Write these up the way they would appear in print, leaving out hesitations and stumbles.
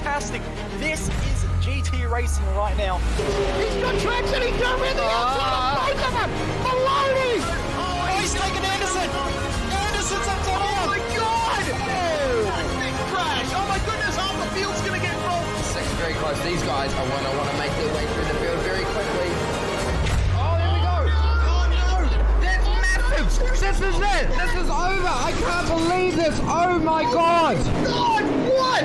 fantastic. This is GT racing right now. He's got traction, he's got rid of the outside of both of them! Maloney! Oh, he's taken Anderson! Anderson's up top! Oh my god! Oh! Big crash! Oh my goodness, half the field's gonna get rolled! Six very close. These guys are want to make their way through the field very quickly. This is it! This is over! I can't believe this! Oh my god! God, what?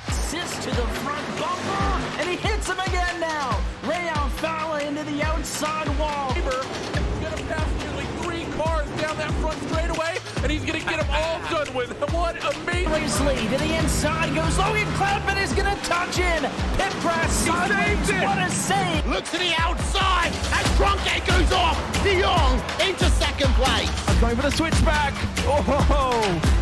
Assist to the front bumper, and he hits him again now. Rayon Fowler into the outside wall. He's gonna pass nearly 3 cars down that front straightaway, and he's gonna get them all done with. What amazing! Lee to the inside goes Logan Cloudman is gonna touch in. Pit crash sideways. What a save! Look to the outside, and Tronke goes off. De Jong into second place. Going for the switchback. Oh,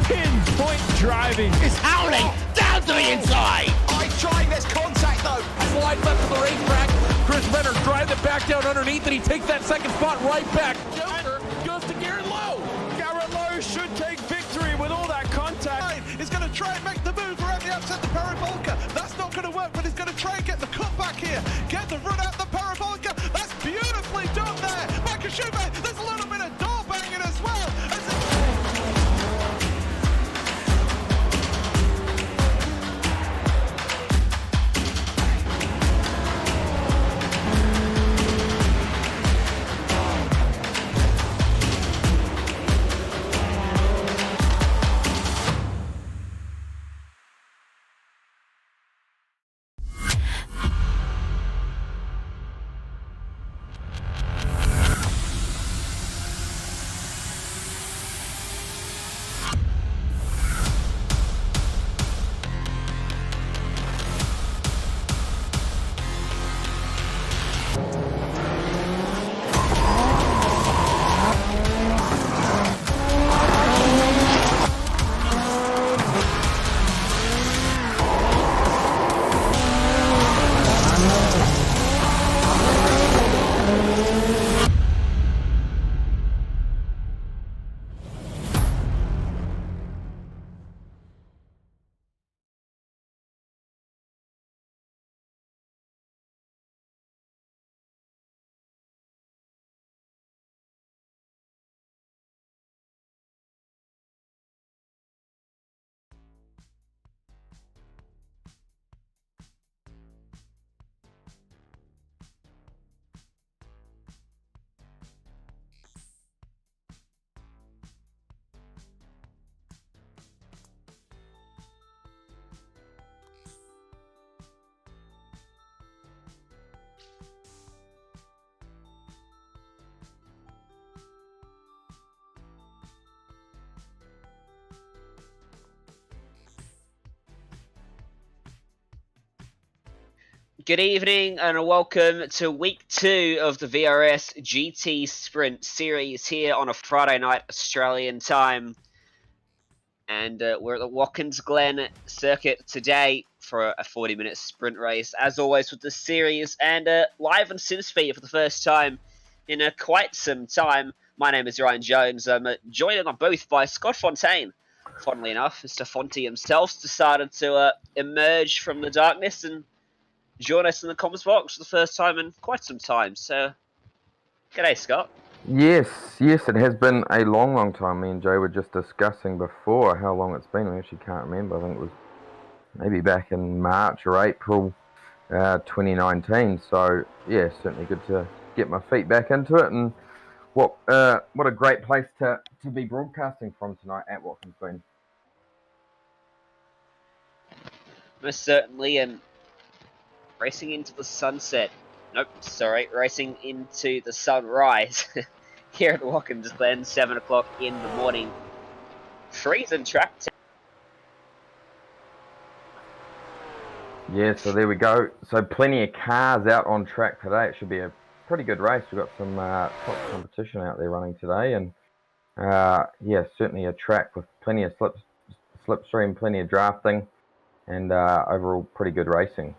pinpoint driving. Is howling down to the inside. I tried, there's contact though. Slide left of the racetrack. Chris Renner drives it back down underneath, and he takes that second spot right back. Joker goes to Garrett Lowe. Garrett Lowe should take victory with all that contact. He's going to try and make the move around the outside the parabolica. That's not going to work, but he's going to try and get the cut back here. Get the run out the parabolica. That's beautifully done there. Michael Schumacher, there's a little bit of door banging as well. Good evening and welcome to week 2 of the VRS GT Sprint Series here on a Friday night Australian time. And we're at the Watkins Glen circuit today for a 40-minute sprint race, as always with the series, and live on SimSpeed for the first time in quite some time. My name is Ryan Jones. I'm joined on both by Scott Fontaine. Funnily enough, Mr. Fonty himself decided to emerge from the darkness and join us in the comms box for the first time in quite some time. So, g'day, Scott. Yes, it has been a long time. Me and Joe were just discussing before how long it's been. We actually can't remember. I think it was maybe back in March or April 2019. So, yeah, certainly good to get my feet back into it. And what a great place to be broadcasting from tonight at Watkins Glen. Most certainly, and racing into the sunset. Nope, sorry, racing into the sunrise here at Watkins Glen, 7 o'clock in the morning. Freezing track. Yeah, so there we go. So plenty of cars out on track today. It should be a pretty good race. We've got some top competition out there running today, and yeah, certainly a track with plenty of slipstream, plenty of drafting, and overall pretty good racing.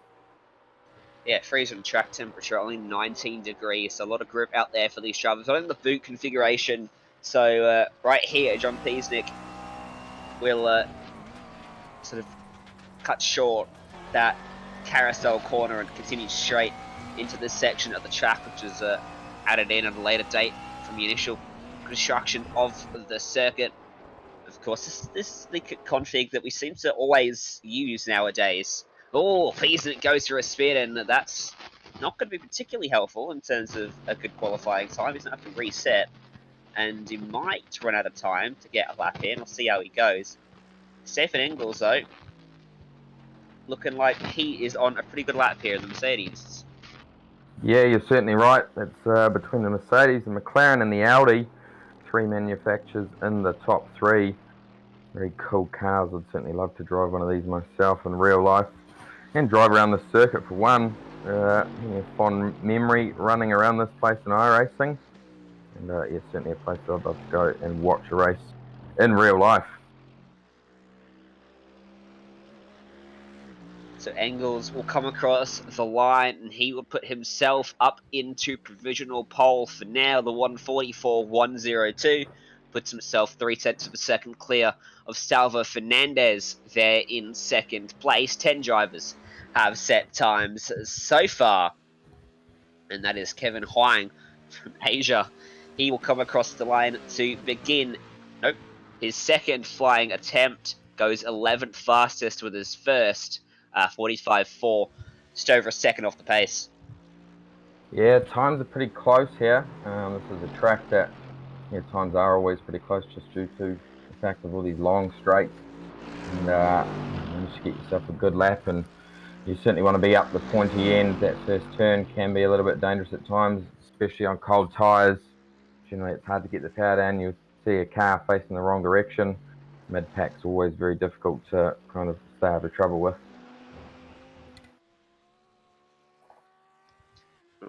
Yeah, freezing track temperature, only 19 degrees. So a lot of grip out there for these drivers. I think the boot configuration So right here, John Peasnick will sort of cut short that carousel corner and continue straight into this section of the track, which is added in at a later date from the initial construction of the circuit. Of course, this is the config that we seem to always use nowadays. Oh, Peasnick goes through a spin, and that's not going to be particularly helpful in terms of a good qualifying time. He's going to have to reset, and he might run out of time to get a lap in. We'll see how he goes. Stefan Engels, though, looking like he is on a pretty good lap here in the Mercedes. Yeah, you're certainly right. It's between the Mercedes, the McLaren, and the Audi. 3 manufacturers in the top 3. Very cool cars. I'd certainly love to drive one of these myself in real life and drive around the circuit for one. Fond memory running around this place in iRacing, and yeah, certainly a place I'd love to go and watch a race in real life. So Engels will come across the line, and he will put himself up into provisional pole for now. The 144.102 puts himself 0.3 of a second clear of Salvo Fernandez there in second place. 10 drivers have set times so far, and that is Kevin Huang from Asia. He will come across the line to begin. Nope, his second flying attempt, goes 11th fastest with his first. 45.4, just over a second off the pace. Yeah, times are pretty close here. This is a track that times are always pretty close just due to the fact of all these long straights. And manage to get yourself a good lap, and you certainly want to be up the pointy end. That first turn can be a little bit dangerous at times, especially on cold tyres. Generally, it's hard to get the power down. You see a car facing the wrong direction. Mid-pack's always very difficult to kind of stay out of trouble with.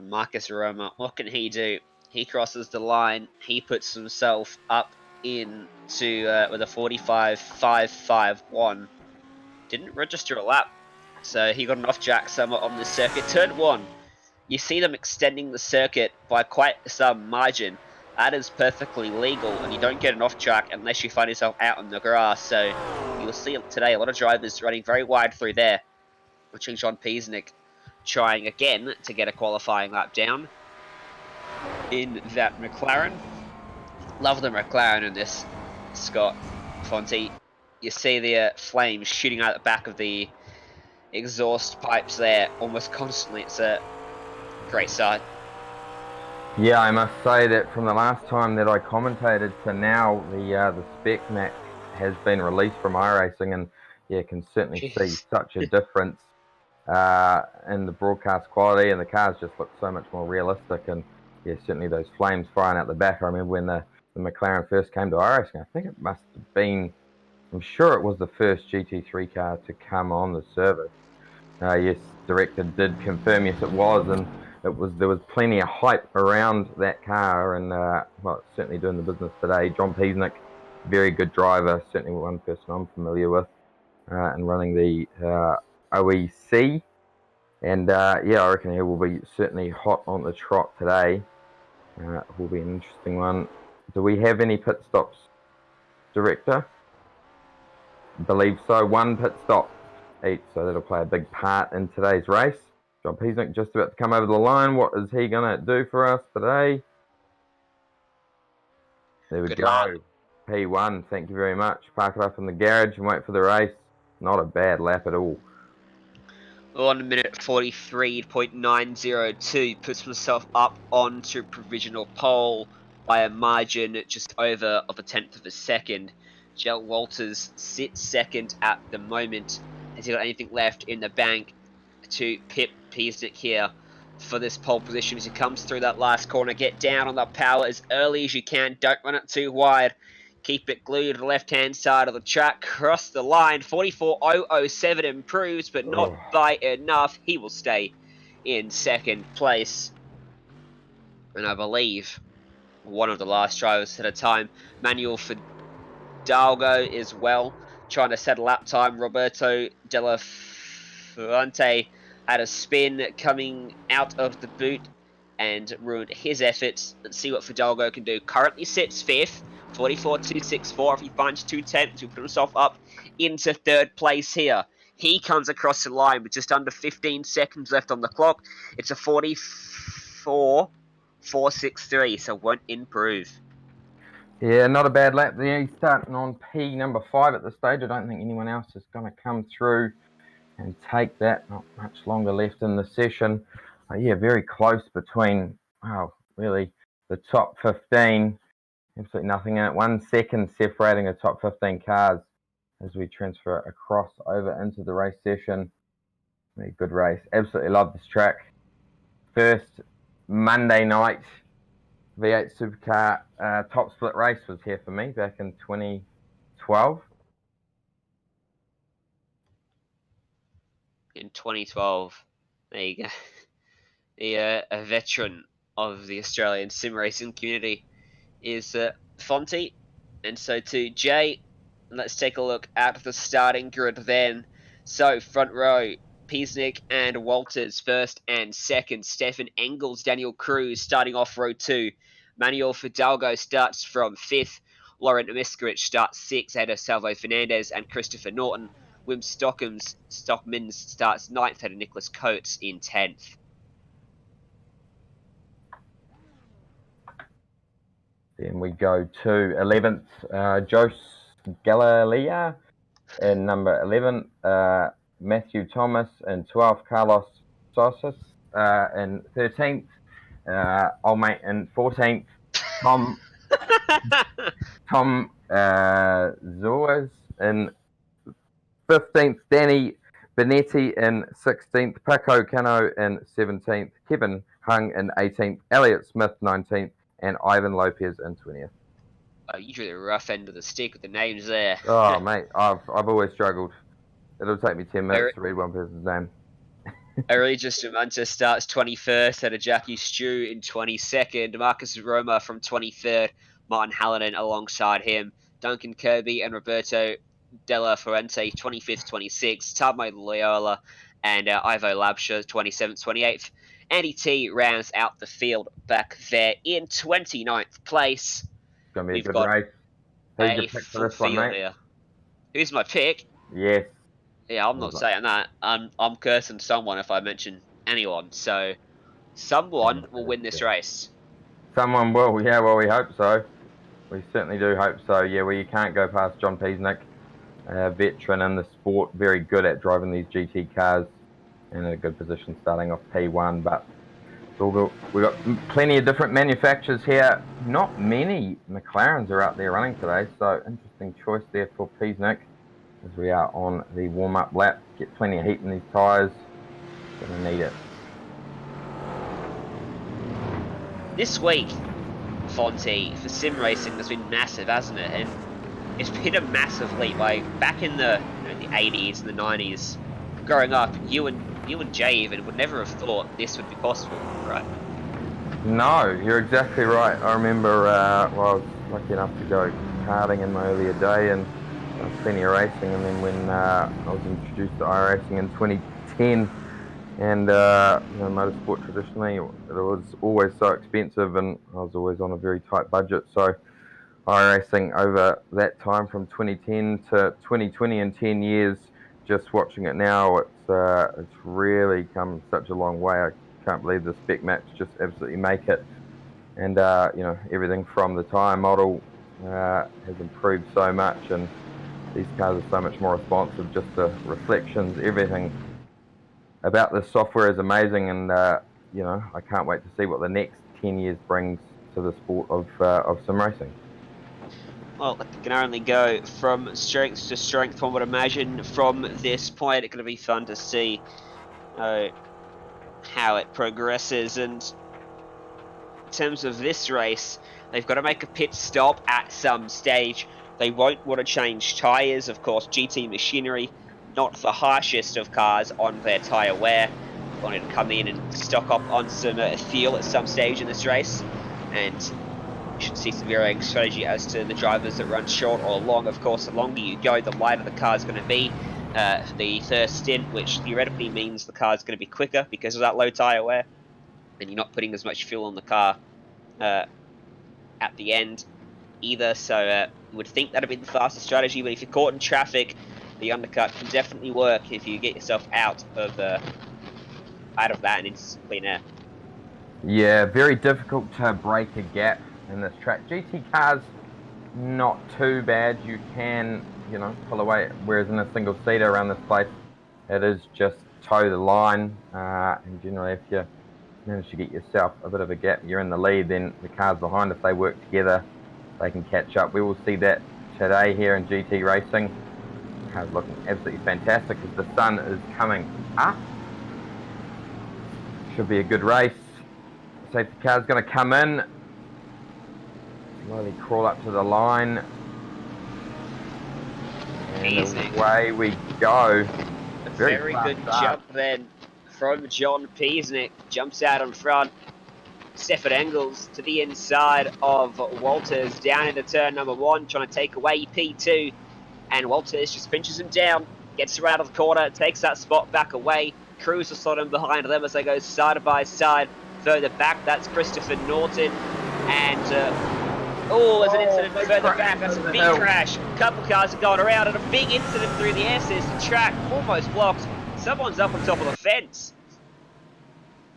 Marcus Roma, what can he do? He crosses the line. He puts himself up into with a 45.551. Didn't register a lap, so he got an off jack somewhat on this circuit. Turn 1, you see them extending the circuit by quite some margin. That is perfectly legal, and you don't get an off track unless you find yourself out on the grass. So you'll see today a lot of drivers running very wide through there. Watching John Peasnick trying again to get a qualifying lap down in that McLaren. Love the McLaren in this, Scott Fonte. You see the flames shooting out the back of the exhaust pipes there almost constantly. It's a great sight. Yeah, I must say that from the last time that I commentated to now, the spec map has been released from iRacing, and yeah, can certainly see such a difference in the broadcast quality, and the cars just look so much more realistic. And yeah, certainly those flames firing out the back. I remember when the McLaren first came to iRacing, I think it must have been, I'm sure it was the first GT3 car to come on the service. Yes, director did confirm, yes it was, and there was plenty of hype around that car, and well, it's certainly doing the business today. John Peasnick, very good driver, certainly one person I'm familiar with, and running the OEC, and yeah, I reckon he will be certainly hot on the trot today. It will be an interesting one. Do we have any pit stops, director? I believe so. 1 pit stop each, so that'll play a big part in today's race. John Peasnick just about to come over the line. What is he going to do for us today? There we go. P1, thank you very much. Park it up in the garage and wait for the race. Not a bad lap at all. 1 minute 43.902 puts himself up onto provisional pole by a margin just over of 1/10 of a second. Jell Walters sits second at the moment. Has he got anything left in the bank to pip Peasnick here for this pole position as he comes through that last corner? Get down on the power as early as you can. Don't run it too wide. Keep it glued to the left-hand side of the track. Cross the line. 44.007 improves, but not by enough. He will stay in second place. And I believe one of the last drivers at a time, Manuel Fidalgo as well, trying to set a lap time. Roberto Della Fuente had a spin coming out of the boot and ruined his efforts. Let's see what Fidalgo can do. Currently sits 5th, 44.264. If he finds 2/10, he'll put himself up into 3rd place here. He comes across the line with just under 15 seconds left on the clock. It's a 44.463, so won't improve. Yeah, not a bad lap there. He's starting on P number 5 at this stage. I don't think anyone else is going to come through and take that. Not much longer left in the session. Yeah, very close between, really the top 15. Absolutely nothing in it. 1 second separating the top 15 cars as we transfer across over into the race session. A good race. Absolutely love this track. First Monday night V8 Supercar top split race was here for me back in 2012. In 2012, there you go. A veteran of the Australian sim racing community is Fonty, and so too Jay. Let's take a look at the starting grid then. So front row, Piesnik and Walters first and second. Stefan Engels, Daniel Cruz starting off row 2. Manuel Fidalgo starts from 5th. Laurent Miskarich starts 6th ahead of Salvo Fernandez and Christopher Norton. Wim Stockmans starts 9th ahead of Nicholas Coates in 10th. Then we go to 11th, Jose Galilea in number 11, Matthew Thomas in 12th, Carlos Sosis in 13th, old mate in 14th, Tom Zoas in 15th, Danny Benetti in 16th, Paco Cano in 17th, Kevin Hung in 18th, Elliot Smith 19th, and Ivan Lopez in 20th. Oh, you drew the rough end of the stick with the names there. Oh, mate, I've always struggled. It'll take me 10 minutes to read one person's name. Regis Mancha starts 21st, ahead of Jackie Stew in 22nd, Marcus Roma from 23rd, Martin Hallinan alongside him, Duncan Kirby and Roberto Della Fuente 25th, 26th, Tamo Loyola and Ivo Labsha 27th, 28th. Andy T rounds out the field back there in 29th place. It's going to be a good race. Who's your pick for this one, mate? Here. Who's my pick? Yes. Yeah, I'm not saying that. I'm cursing someone if I mention anyone. So, someone will win this race. Someone will. Yeah, well, we hope so. We certainly do hope so. Yeah, well, you can't go past John Piesnik, a veteran in the sport, very good at driving these GT cars, and in a good position starting off P1. But we've got plenty of different manufacturers here. Not many McLarens are out there running today, so interesting choice there for Piesnik. As we are on the warm-up lap, get plenty of heat in these tyres. Gonna need it. This week, Fonty, for sim racing has been massive, hasn't it? And it's been a massive leap. Like back in the the 80s and the 90s, growing up, you and Jay even would never have thought this would be possible, right? No, you're exactly right. I remember, well, I was lucky enough to go karting in my earlier day and plenty of racing, and then when I was introduced to iRacing in 2010, and motorsport traditionally, it was always so expensive, and I was always on a very tight budget. So iRacing over that time from 2010 to 2020, in 10 years, just watching it now, it's really come such a long way. I can't believe the spec maps just absolutely make it, and everything from the tyre model has improved so much, and these cars are so much more responsive. Just the reflections, everything about this software is amazing, and I can't wait to see what the next 10 years brings to the sport of sim racing. Well, it can only go from strength to strength, one would imagine, from this point. It's going to be fun to see how it progresses. And in terms of this race, they've got to make a pit stop at some stage. They won't want to change tyres. Of course, GT machinery, not the harshest of cars on their tyre wear. They wanted to come in and stock up on some fuel at some stage in this race. And you should see some varying strategy as to the drivers that run short or long. Of course, the longer you go, the lighter the car is going to be. The first stint, which theoretically means the car is going to be quicker because of that low tyre wear. and you're not putting as much fuel on the car at the end either. So you would think that'd be the fastest strategy, but if you're caught in traffic, the undercut can definitely work if you get yourself out of that and into some clean air. Yeah, very difficult to break a gap in this track. GT cars, not too bad. You can, you know, pull away. Whereas in a single seater around this place, it is just toe the line. And generally, if you manage to get yourself a bit of a gap, you're in the lead, then the cars behind, if they work together, they can catch up. We will see that today here in GT racing. Cars looking absolutely fantastic as the sun is coming up. Should be a good race. Safety car's going to come in. Slowly crawl up to the line. And Easy. away we go. A very good jump then from John Peasnick. Jumps out in front. Stefan Engels to the inside of Walters, down into turn number 1, trying to take away P2. And Walters just pinches him down, gets around the corner, takes that spot back away. Cruz will slot him behind them as they go side by side. Further back, that's Christopher Norton. And, there's an incident further back. That's a big crash. A couple cars are going around, and a big incident through the air says the track almost blocked. Someone's up on top of the fence.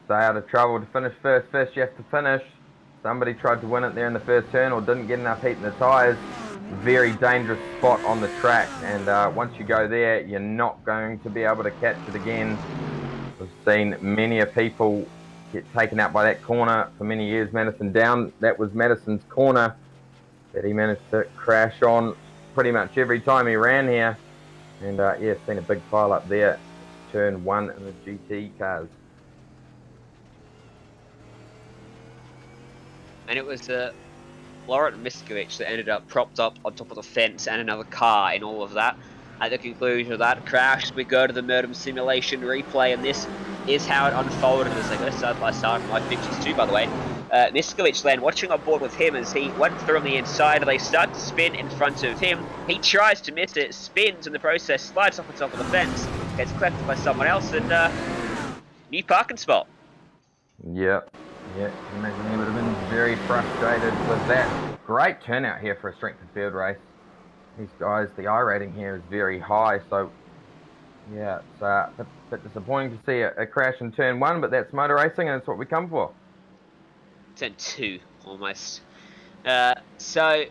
Stay out of trouble to finish first. First you have to finish. Somebody tried to win it there in the first turn or didn't get enough heat in the tyres. Very dangerous spot on the track, and once you go there, you're not going to be able to catch it again. We've seen many people get taken out by that corner for many years. Madison down, that was Madison's corner that he managed to crash on pretty much every time he ran here. And yeah, seen a big pile up there. Turn 1 in the GT cars. And it was Laurent Miskovic that ended up propped up on top of the fence and another car in all of that. At the conclusion of that crash, we go to the Merdum simulation replay, and this is how it unfolded as they go side by side from my pictures too, by the way. Miskovic then watching on board with him as he went through on the inside. They start to spin in front of him. He tries to miss it, spins in the process, slides off the top of the fence, gets collected by someone else, and new parking spot. Yep. Yeah, imagine he would have been very frustrated with that. Great turnout here for a strength of field race. These guys, the I rating here is very high, so yeah, it's a bit disappointing to see a crash in turn 1, but that's motor racing and it's what we come for. Turn 2, almost. So,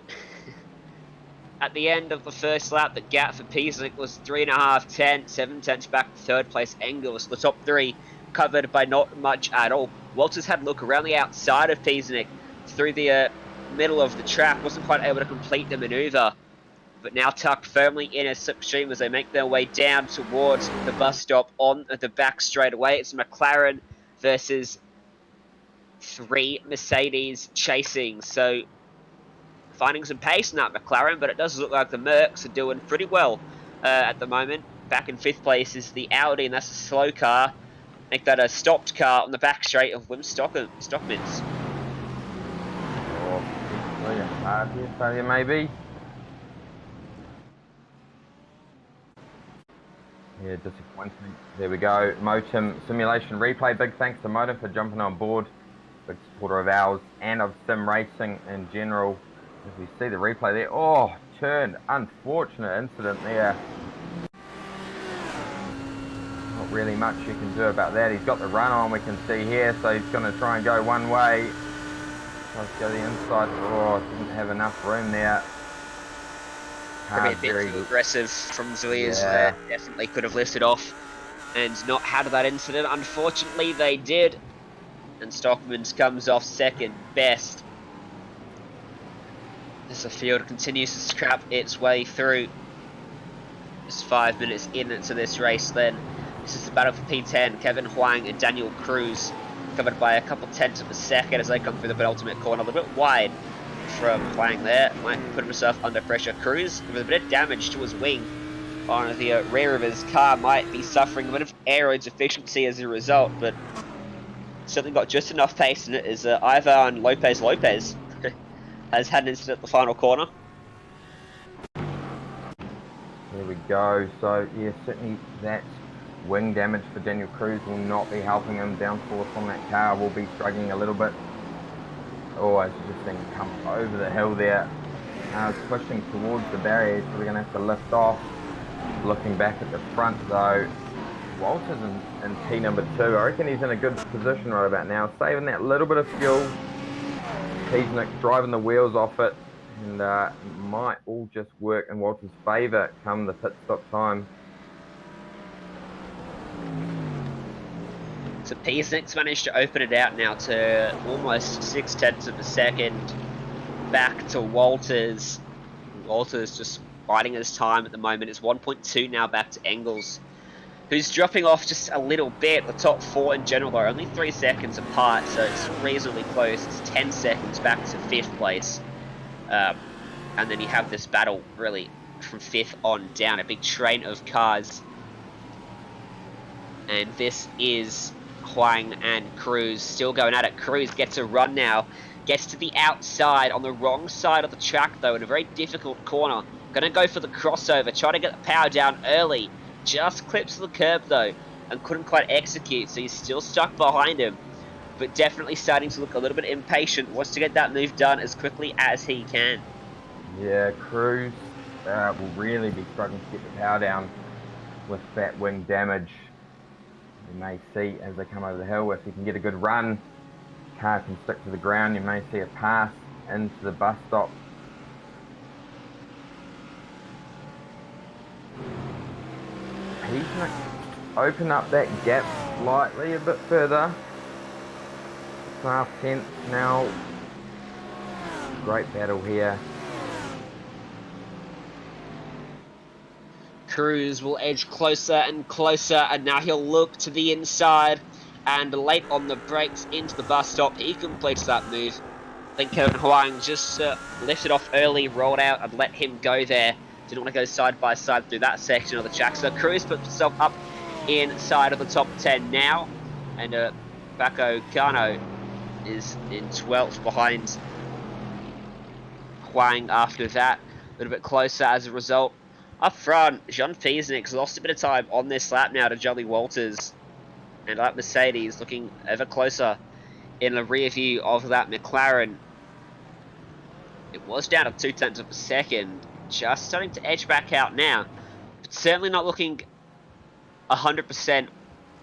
at the end of the first lap, the gap for Peasnick was 3.5 tenths, 7 tenths back to third place. Engels, the top 3, covered by not much at all. Walters had a look around the outside of Peasnick through the middle of the track, wasn't quite able to complete the manoeuvre, but now tucked firmly in a slipstream as they make their way down towards the bus stop on the back straightaway. It's McLaren versus 3 Mercedes chasing, so finding some pace in that McLaren, but it does look like the Mercs are doing pretty well at the moment. Back in 5th place is the Audi, and that's a slow car. Make that a stopped car on the back straight of Wim Stockmans. Oh yeah, hard here, failure maybe. Yeah, disappointing. There we go. Motum simulation replay. Big thanks to Motum for jumping on board. Big supporter of ours and of sim racing in general. As we see the replay there. Oh, turned. Unfortunate incident there. Not really much you can do about that. He's got the run on, we can see here, so he's going to try and go one way. Tries to go the inside. Oh, didn't have enough room there. Probably a bit too aggressive from Zuliers there. Definitely could have lifted off and not had that incident. Unfortunately, they did. And Stockmans comes off second best. As the field continues to scrap its way through. Just 5 minutes into this race then. This is the battle for P10. Kevin Huang and Daniel Cruz covered by a couple tenths of a second as they come through the penultimate corner. A little bit wide from Huang there. Might put himself under pressure. Cruz with a bit of damage to his wing on the rear of his car might be suffering a bit of aero deficiency as a result, but certainly got just enough pace in it as Ivan Lopez has had an incident at the final corner. There we go. So yeah, certainly that wing damage for Daniel Cruz will not be helping him. Downforce on that car will be struggling a little bit. Oh, as you just seen him come over the hill there. Now he's pushing towards the barrier. He's probably going to have to lift off. Looking back at the front though, Walters in P number 2. I reckon he's in a good position right about now, saving that little bit of fuel. Peasnick driving the wheels off it, and might all just work in Walters' favour come the pit stop time. So Peasnick's managed to open it out now to almost 0.6 of a second back to Walters. Walters just biding his time at the moment. It's 1.2 now back to Engels, who's dropping off just a little bit. The top 4 in general are only 3 seconds apart, so it's reasonably close. It's 10 seconds back to 5th place. And then you have this battle really from 5th on down, a big train of cars. And this is Huang and Cruz still going at it. Cruz gets a run now, gets to the outside on the wrong side of the track though, in a very difficult corner. Gonna go for the crossover, try to get the power down early. Just clips the curb though, and couldn't quite execute, so he's still stuck behind him. But definitely starting to look a little bit impatient, wants to get that move done as quickly as he can. Yeah, Cruz will really be struggling to get the power down with that wing damage. You may see as they come over the hill, if he can get a good run, car can stick to the ground, you may see a pass into the bus stop. He's going to open up that gap slightly a bit further. 6.5 tenths now. Great battle here. Cruz will edge closer and closer, and now he'll look to the inside, and late on the brakes into the bus stop, he completes that move. I think Kevin Huang just lifted off early, rolled out, and let him go there. Didn't want to go side by side through that section of the track, so Cruz puts himself up inside of the top 10 now, and Baco Cano is in 12th behind Huang after that. A little bit closer as a result. Up front, Jean Peasnick's lost a bit of time on this lap now to Jolly Walters. And that Mercedes looking ever closer in the rear view of that McLaren. It was down to 0.2 of a second. Just starting to edge back out now. But certainly not looking 100%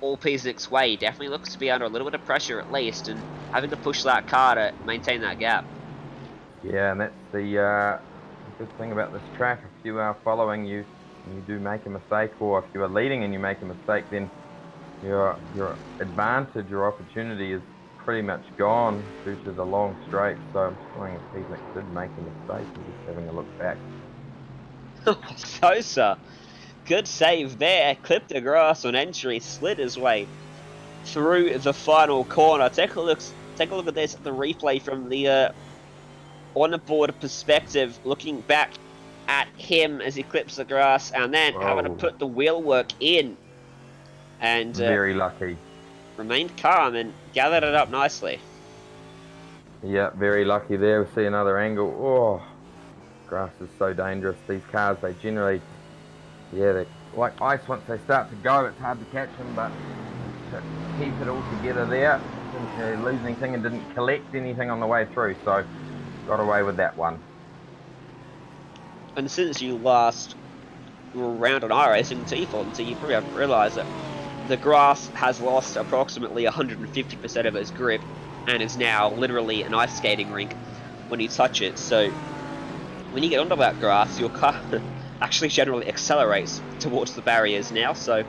all Peasnick's way. He definitely looks to be under a little bit of pressure at least, and having to push that car to maintain that gap. Yeah, and that's the good thing about this track. If you are following, you do make a mistake, or if you are leading and you make a mistake, then your advantage, your opportunity is pretty much gone due to the long straight. So I'm just wondering if Peasnick did make a mistake and just having a look back. Sosa, good save there. Clipped the grass on entry, slid his way through the final corner. Take a look at this, the replay from the on-board perspective, looking back at him as he clips the grass, and then having to put the wheel work in, and very lucky. Remained calm and gathered it up nicely. Yeah, very lucky there. We see another angle. Oh, grass is so dangerous. These cars, they generally, yeah, they're like ice. Once they start to go, it's hard to catch them, but to keep it all together there, didn't lose anything and didn't collect anything on the way through, so got away with that one. And since you last were around on iRacing T-Font, you probably haven't realised that the grass has lost approximately 150% of its grip and is now literally an ice skating rink when you touch it. So when you get onto that grass, your car actually generally accelerates towards the barriers now. So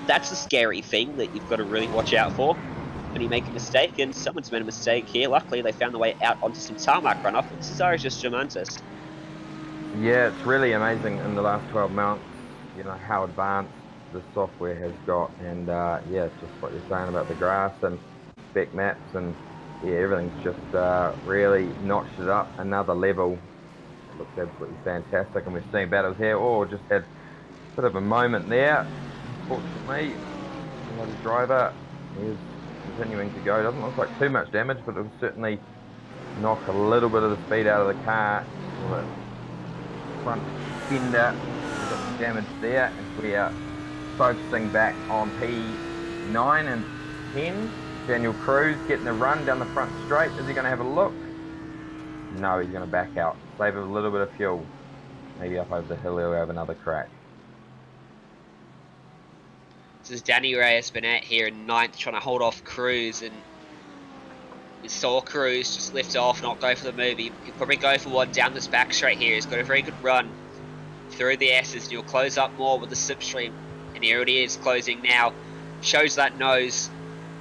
that's a scary thing that you've got to really watch out for when you make a mistake. And someone's made a mistake here. Luckily, they found their way out onto some tarmac runoff. But Cesaro is just tremendous. Yeah, it's really amazing in the last 12 months, you know, how advanced the software has got. And yeah, it's just what you're saying about the grass and spec maps, and yeah, everything's just really notched it up another level. It looks absolutely fantastic, and we're seeing battles here. Oh, just had a bit of a moment there. Unfortunately, another driver is continuing to go. Doesn't look like too much damage, but it'll certainly knock a little bit of the speed out of the car. Front fender, got some damage there, and we are focusing back on P9 and 10. Daniel Cruz getting the run down the front straight. Is he going to have a look? No, he's going to back out. Save a little bit of fuel. Maybe up over the hill he'll have another crack. This is Danny Reyes Burnett here in 9th, trying to hold off Cruz, and we saw Cruz just lift off, not go for the move. He'll probably go for one down this back straight here. He's got a very good run through the S's, and he'll close up more with the slipstream. And here it is, closing now. Shows that nose.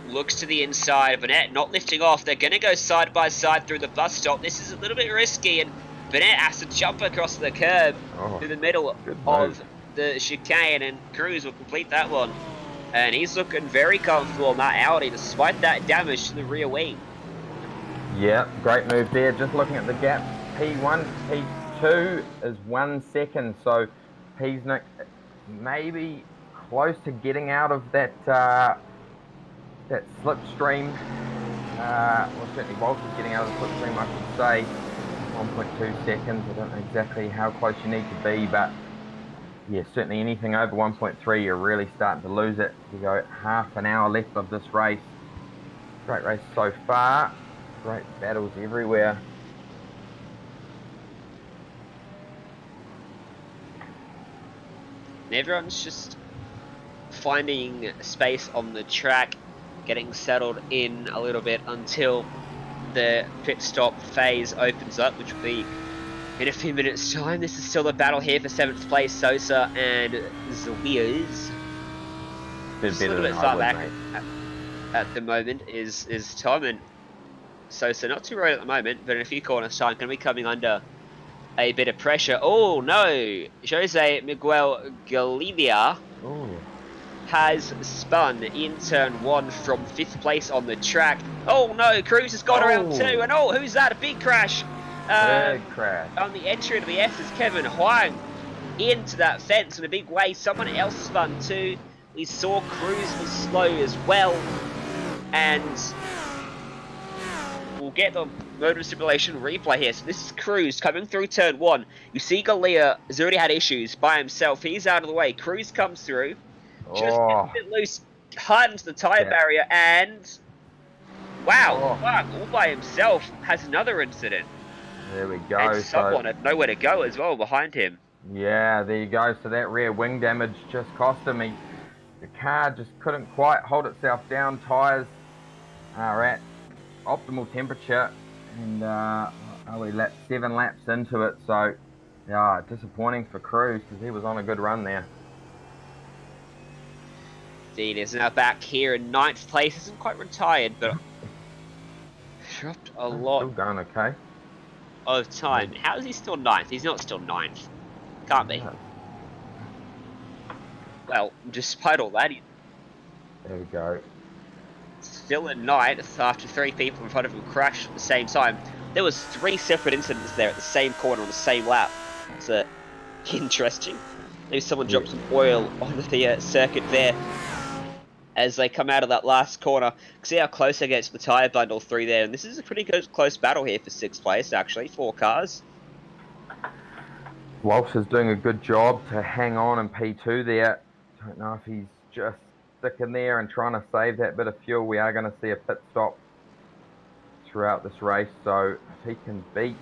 Looks to the inside. Burnett not lifting off. They're going to go side by side through the bus stop. This is a little bit risky, and Burnett has to jump across the curb to the middle of the chicane, and Cruz will complete that one. And he's looking very comfortable on that Audi, despite that damage to the rear wing. Yeah, great move there. Just looking at the gap, P1, P2 is 1 second, so Peasnick maybe close to getting out of that that slipstream. Well, certainly Walsh is getting out of the slipstream, I should say. 1.2 seconds. I don't know exactly how close you need to be, but yeah, certainly anything over 1.3, you're really starting to lose it. We go half an hour left of this race. Great race so far. Great battles everywhere. And everyone's just finding space on the track, getting settled in a little bit until the pit stop phase opens up, which will be in a few minutes' time. This is still the battle here for 7th place. Sosa and Zwiers. Just a little bit far back at the moment is Tom, and Sosa not too right at the moment, but in a few corners' time going to be coming under a bit of pressure. Oh no! Jose Miguel Galicia has spun in turn 1 from 5th place on the track. Oh no! Cruz has got around 2, and oh, who's that? A big crash! Big crash. On the entry to the S is Kevin Huang into that fence in a big way. Someone else spun too. We saw Cruz was slow as well, and we'll get the motor simulation replay here. So this is Cruz coming through turn 1. You see Galia has already had issues by himself. He's out of the way. Cruz comes through, just gets a bit loose, hard into the tyre barrier, and wow, Huang all by himself has another incident. There we go. And someone had nowhere to go as well behind him. Yeah, there you go. So that rear wing damage just cost him. The car just couldn't quite hold itself down. Tyres are at optimal temperature, and we're 7 laps into it. So, yeah, disappointing for Cruz because he was on a good run there. Indeed, is now back here in 9th place. Isn't quite retired, but dropped a lot. Still going okay. Of time. How is he still 9th? He's not still 9th. Can't be. Well, despite all that, he's there we go. still in 9th after 3 people in front of him crashed at the same time. There was 3 separate incidents there at the same corner on the same lap. So, interesting. Maybe someone dropped some oil on the circuit there as they come out of that last corner. See how close they get to the tyre bundle through there. And this is a pretty good close battle here for 6th place, actually. 4 cars. Walsh is doing a good job to hang on in P2 there. Don't know if he's just sticking there and trying to save that bit of fuel. We are going to see a pit stop throughout this race. So if he can beat,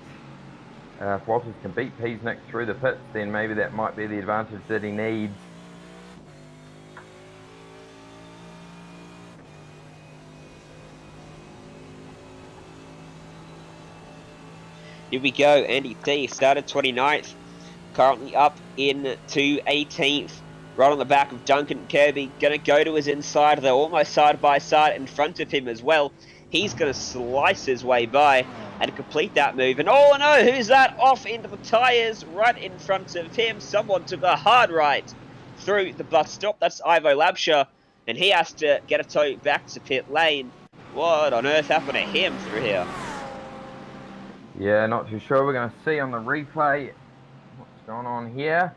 if Walters can beat Peasnick through the pits, then maybe that might be the advantage that he needs. Here we go. Andy T started 29th, currently up into 18th, right on the back of Duncan Kirby. Going to go to his inside. They're almost side by side in front of him as well. He's going to slice his way by and complete that move. And oh no, who's that? Off into the tyres right in front of him. Someone took a hard right through the bus stop. That's Ivo Labsha, and he has to get a tow back to pit lane. What on earth happened to him through here? Yeah, not too sure. We're going to see on the replay what's going on here.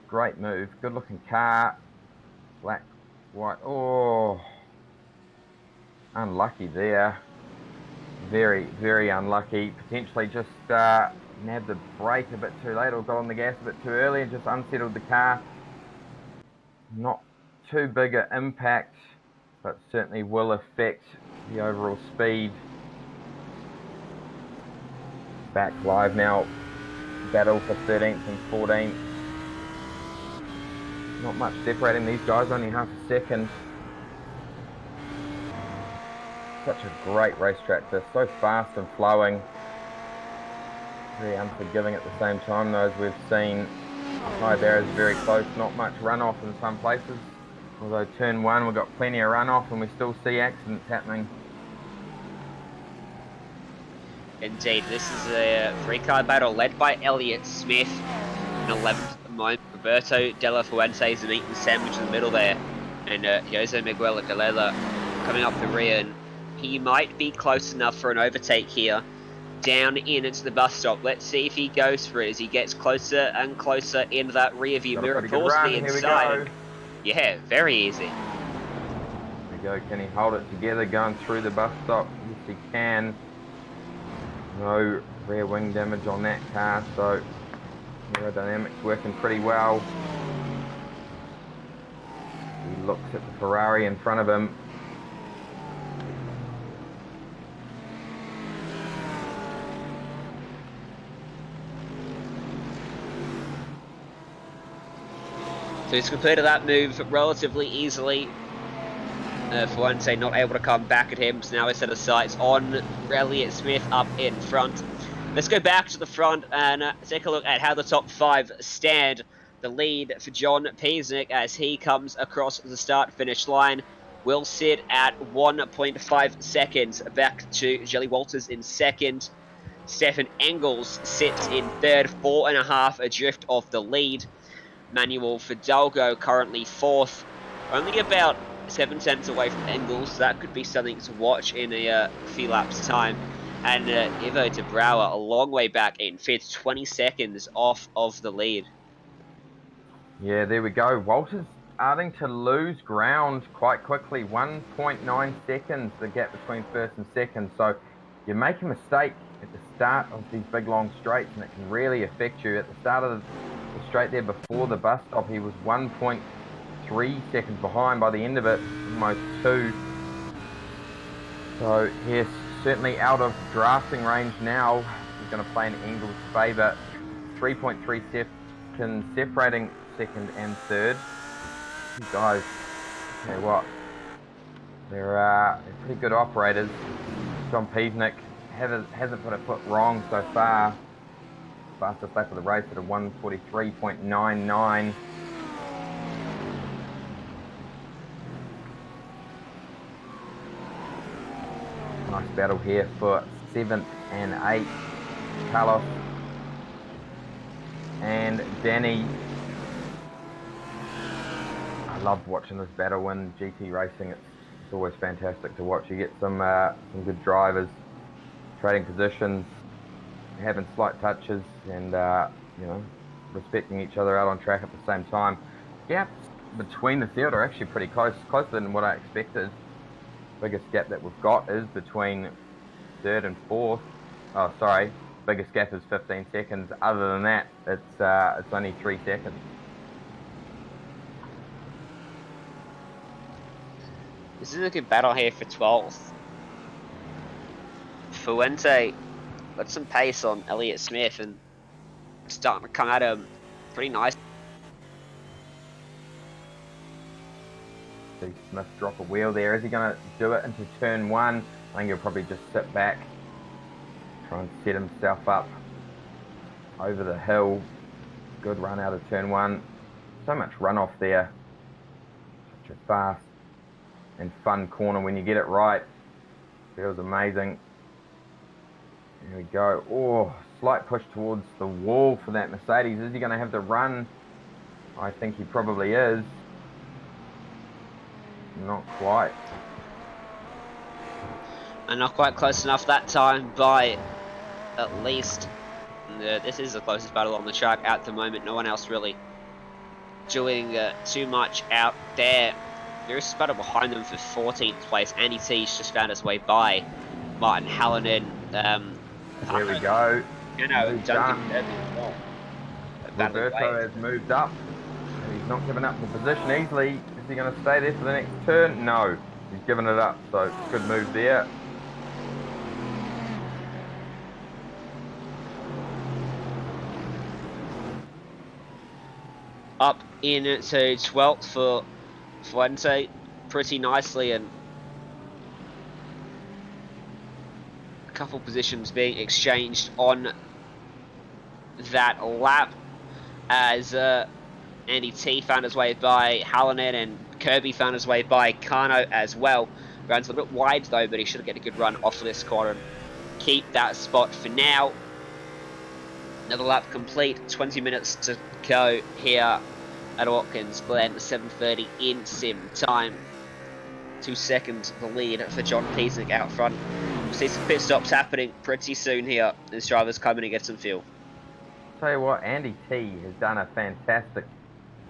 Great move. Good looking car. Black, white. Oh, unlucky there. Very, very unlucky. Potentially just nabbed the brake a bit too late or got on the gas a bit too early and just unsettled the car. too big an impact, but certainly will affect the overall speed. Back live now, battle for 13th and 14th. Not much separating these guys, only half a second. Such a great racetrack, they're so fast and flowing. Very unforgiving at the same time though, as we've seen. High barriers very close, not much runoff in some places. Although turn 1 we've got plenty of runoff and we still see accidents happening. Indeed, this is a three-car battle led by Elliott Smith in 11th at the moment. Roberto De La Fuente is an eaten sandwich in the middle there. And Jose Miguel Galera coming up the rear. And he might be close enough for an overtake here. Down in into the bus stop. Let's see if he goes for it as he gets closer and closer into that rear view mirror towards the inside. Yeah, very easy. Here we go, can he hold it together going through the bus stop? Yes he can. No rear wing damage on that car, so aerodynamics working pretty well. He looks at the Ferrari in front of him. So he's completed that move relatively easily. Fuente not able to come back at him, so now a set of sights on Elliott Smith up in front. Let's go back to the front and take a look at how the top 5 stand. The lead for John Piesnik as he comes across the start-finish line will sit at 1.5 seconds. Back to Jelly Walters in second. Stefan Engels sits in third, 4.5 adrift of the lead. Manuel Fidalgo currently 4th, only about 7 tenths away from Engels, so that could be something to watch in a few laps time. And Ivo de Brouwer a long way back in 5th, 20 seconds off of the lead. Yeah, there we go. Walter's starting to lose ground quite quickly. 1.9 seconds the gap between first and second. So you make a mistake at the start of these big long straights and it can really affect you. At the start of the straight there before the bus stop, he was 1.3 seconds behind. By the end of it, almost 2. So he's certainly out of drafting range now. He's going to play in Engels' favour. 3.3 seconds separating second and third. These guys, tell you what, they're pretty good operators. John Piesnik hasn't put a foot wrong so far. Fastest lap of the race at a 1:43.99. Nice battle here for 7th and 8th. Carlos and Danny. I love watching this battle in GT racing. It's always fantastic to watch. You get some good drivers trading positions, having slight touches, and you know, respecting each other out on track at the same time. Gaps between the field are actually pretty closer than what I expected. Biggest gap that we've got is between 3rd and 4th. Oh, sorry. Biggest gap is 15 seconds. Other than that, it's only 3 seconds. This is a good battle here for 12th. Fuente got some pace on Elliott Smith and starting to come at him pretty nice. See Smith drop a wheel there. Is he going to do it into turn 1? I think he'll probably just sit back, try and set himself up over the hill. Good run out of turn 1. So much runoff there. Such a fast and fun corner when you get it right. Feels amazing. Here we go. Oh, slight push towards the wall for that Mercedes. Is he going to have the run? I think he probably is. Not quite. And not quite close enough that time by at least. This is the closest battle on the track at the moment. No one else really doing too much out there. There is a battle behind them for 14th place. Andy T's just found his way by Martin Hallinan. Here we go. You know, Roberto has moved up. And he's not giving up the position easily. Is he going to stay there for the next turn? No, he's given it up, so good move there. Up into 12th for Fuente pretty nicely, and a couple positions being exchanged on that lap as Andy T found his way by Hallinan and Kirby found his way by Kano as well. Runs a little bit wide though, but he should get a good run off of this corner and keep that spot for now. Another lap complete, 20 minutes to go here at Watkins. Glen, 7:30 in sim time. 2 seconds the lead for John Piesnick out front. We'll see some pit stops happening pretty soon here as drivers come in and get some fuel. Tell you what, Andy T has done a fantastic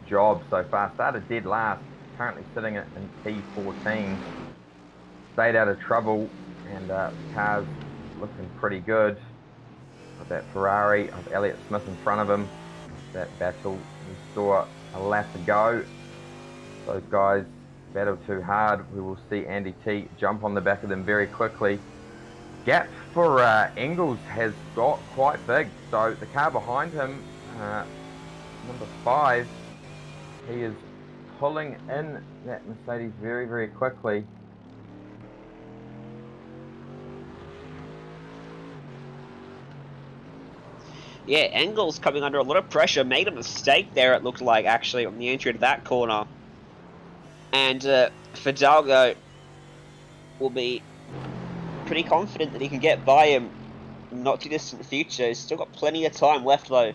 job so far. Started dead last, currently sitting in P14. Stayed out of trouble, and car's looking pretty good. Got that Ferrari of Elliott Smith in front of him. That battle, we saw a lap ago. Those guys battle too hard. We will see Andy T jump on the back of them very quickly. Gap for Engels has got quite big, so the car behind him, number 5, he is pulling in that Mercedes very, very quickly. Yeah, Engels coming under a lot of pressure. Made a mistake there, it looked like, actually, on the entry to that corner. And Fidalgo will be pretty confident that he can get by him in the not too distant future. He's still got plenty of time left, though,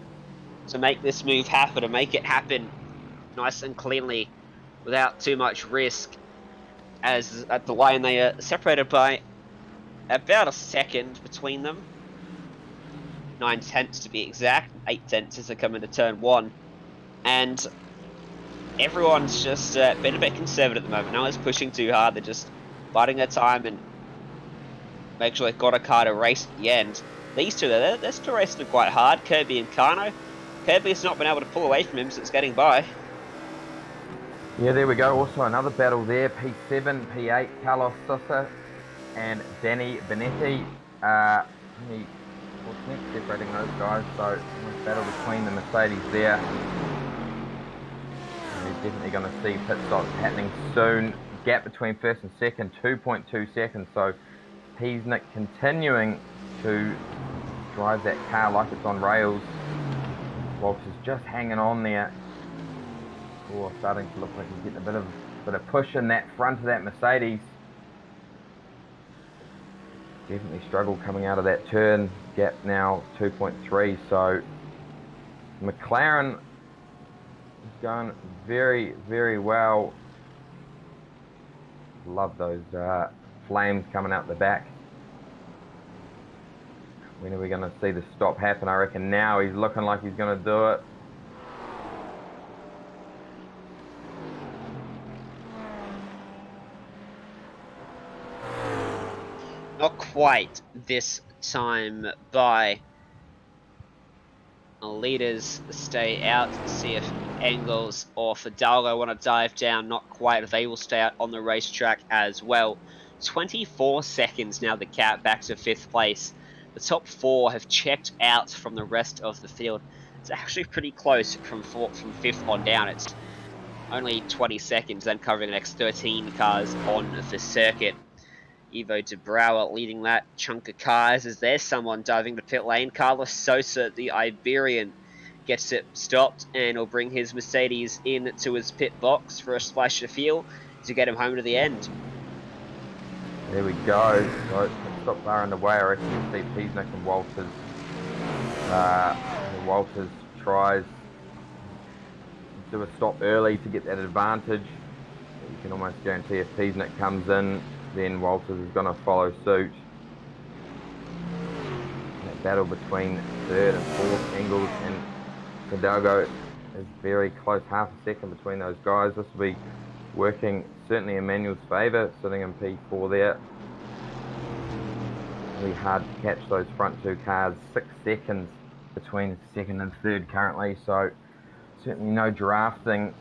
to make this move happen, to make it happen nice and cleanly without too much risk. As at the line, they are separated by about a second between them. 9/10 to be exact, 8/10 as they come into turn 1. And everyone's just been a bit conservative at the moment. No one's pushing too hard, they're just biding their time and make sure they've got a car to race at the end. These two, they're still racing quite hard, Kirby and Kano. Kirby's not been able to pull away from him since getting by. Yeah, there we go. Also another battle there. P7, P8, Carlos Sosa and Danny Benetti. Only 14 separating those guys, so nice battle between the Mercedes there. And we're definitely going to see pit stops happening soon. Gap between first and second, 2.2 seconds. So Piesnick continuing to drive that car like it's on rails. Walters just hanging on there. Oh, starting to look like he's getting a bit of push in that front of that Mercedes. Definitely struggled coming out of that turn. Gap now 2.3. So McLaren is going very, very well. Love those flames coming out the back. When are we going to see the stop happen? I reckon now he's looking like he's going to do it. Not quite this time by. Leaders stay out. See if Engels or Fidalgo want to dive down. Not quite. They will stay out on the racetrack as well. 24 seconds now the cap back to 5th place. The top 4 have checked out from the rest of the field. It's actually pretty close from 5th on down. It's only 20 seconds, then covering the next 13 cars on the circuit. Ivo de Brouwer leading that chunk of cars as there's someone diving to pit lane. Carlos Sosa, the Iberian, gets it stopped and will bring his Mercedes in to his pit box for a splash of fuel to get him home to the end. There we go. So pit stops are underway. I reckon you'll see Piesnick and Walters. Walters tries to do a stop early to get that advantage. You can almost guarantee if Piesnick comes in, then Walters is going to follow suit. That battle between 3rd and 4th, Engels and Fidalgo, is very close, half a second between those guys. This will be working certainly in Manuel's favour, sitting in P4 there. Really hard to catch those front 2 cars, 6 seconds between 2nd and 3rd currently, so certainly no drafting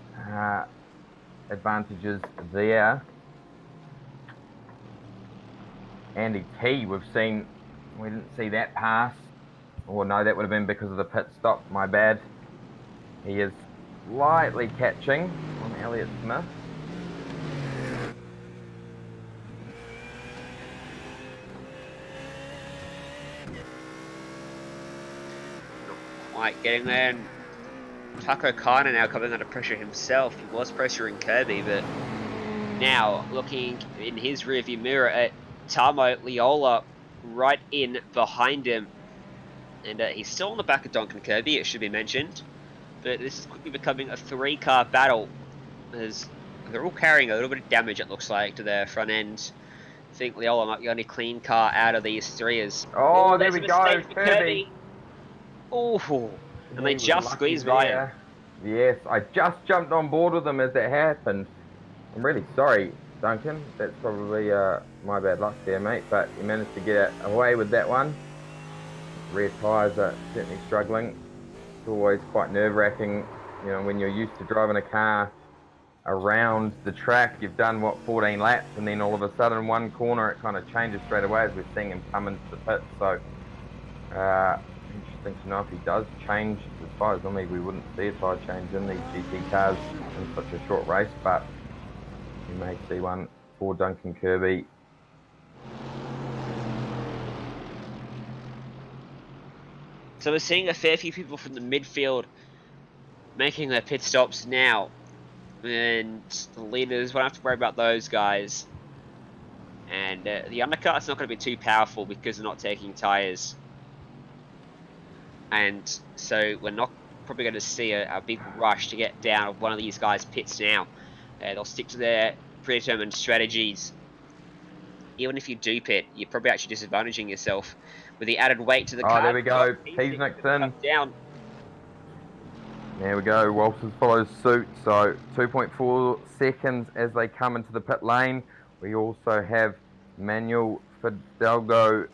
advantages there. Andy T, we didn't see that pass. Or no, that would have been because of the pit stop, my bad. He is slightly catching on Elliott Smith. Quite getting there, and Taco Kana now coming under pressure himself. He was pressuring Kirby, but now looking in his rearview mirror at Tamo Leola right in behind him. And he's still on the back of Duncan Kirby, it should be mentioned. But this is quickly becoming a 3-car battle, as they're all carrying a little bit of damage, it looks like, to their front end. I think Leola might be the only clean car out of these three. Oh, there we go, Kirby. Oh, and they He was just lucky squeezed by him. Yes, I just jumped on board with him as that happened. I'm really sorry, Duncan. That's probably my bad luck there, mate. But you managed to get away with that one. Rear tyres are certainly struggling. It's always quite nerve-wracking, you know, when you're used to driving a car around the track. You've done, what, 14 laps, and then all of a sudden one corner it kind of changes straight away as we're seeing him come into the pit. So interesting to know if he does change the tyres. Normally we wouldn't see a tyre change in these GT cars in such a short race, but you may see one for Duncan Kirby. So we're seeing a fair few people from the midfield making their pit stops now. And the leaders won't have to worry about those guys. And the undercut's not going to be too powerful because they're not taking tyres. And so we're not probably going to see a big rush to get down one of these guys' pits now. They'll stick to their predetermined strategies. Even if you do pit, you're probably actually disadvantaging yourself with the added weight to the car. Oh, there we go. Peasnick's in. Down. There we go. Walters follows suit. So 2.4 seconds as they come into the pit lane. We also have Manuel Fidalgo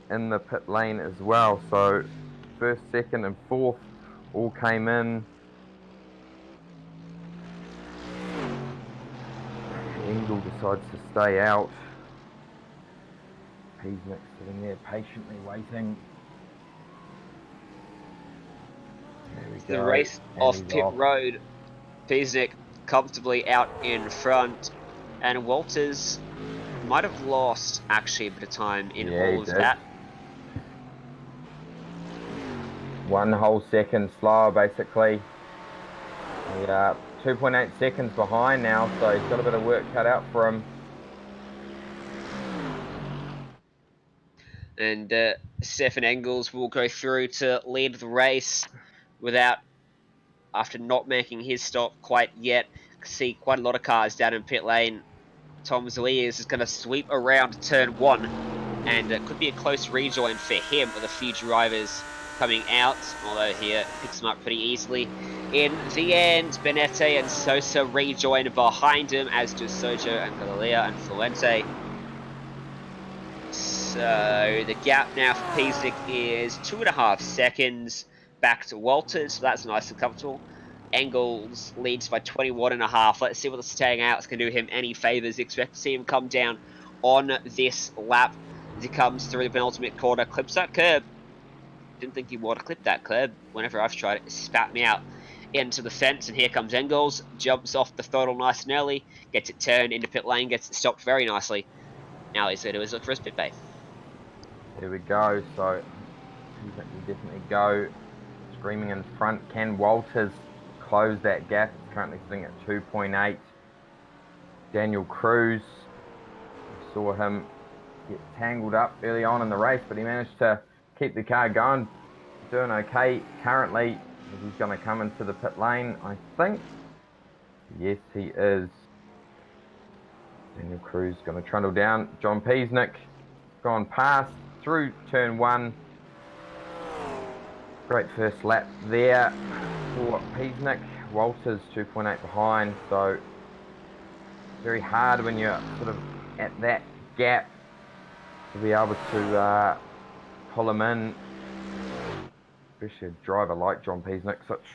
in the pit lane as well. So first, second, and fourth all came in. Engel decides to stay out. Peasnick sitting there patiently waiting. The race off pit road. Peasnick comfortably out in front, and Walters might have lost actually a bit of time in all of that. 1 whole second slower basically. 2.8 seconds behind now, so he's got a bit of work cut out for him. And Stefan Engels will go through to lead the race after not making his stop quite yet. See quite a lot of cars down in pit lane. Tom Zeliers is going to sweep around turn 1, and it could be a close rejoin for him with a few drivers coming out, although he picks them up pretty easily. In the end, Benete and Sosa rejoin behind him, as do Sojo and Galilea and Fuente. So the gap now for Peasnick is 2.5 seconds back to Walters, so that's nice and comfortable. Engels leads by 21.5. Let's see what the staying out is going to do him any favours. Expect to see him come down on this lap as he comes through the penultimate corner, clips that curb. Didn't think he would have clipped that curb. Whenever I've tried it, it spat me out into the fence, and here comes Engels, jumps off the throttle nice and early, gets it turned into pit lane, gets it stopped very nicely. Now he's going to look for his pit bay. Here we go, so we definitely go. Screaming in front, can Walters close that gap? It's currently sitting at 2.8. Daniel Cruz, we saw him get tangled up early on in the race, but he managed to keep the car going, doing okay currently. He's going to come into the pit lane, I think. Yes, he is. Daniel Cruz going to trundle down. John Peasnick gone past through turn 1. Great first lap there for Peasnick. Walters 2.8 behind, so very hard when you're sort of at that gap to be able to pull him in, especially a driver like John Peasnick, such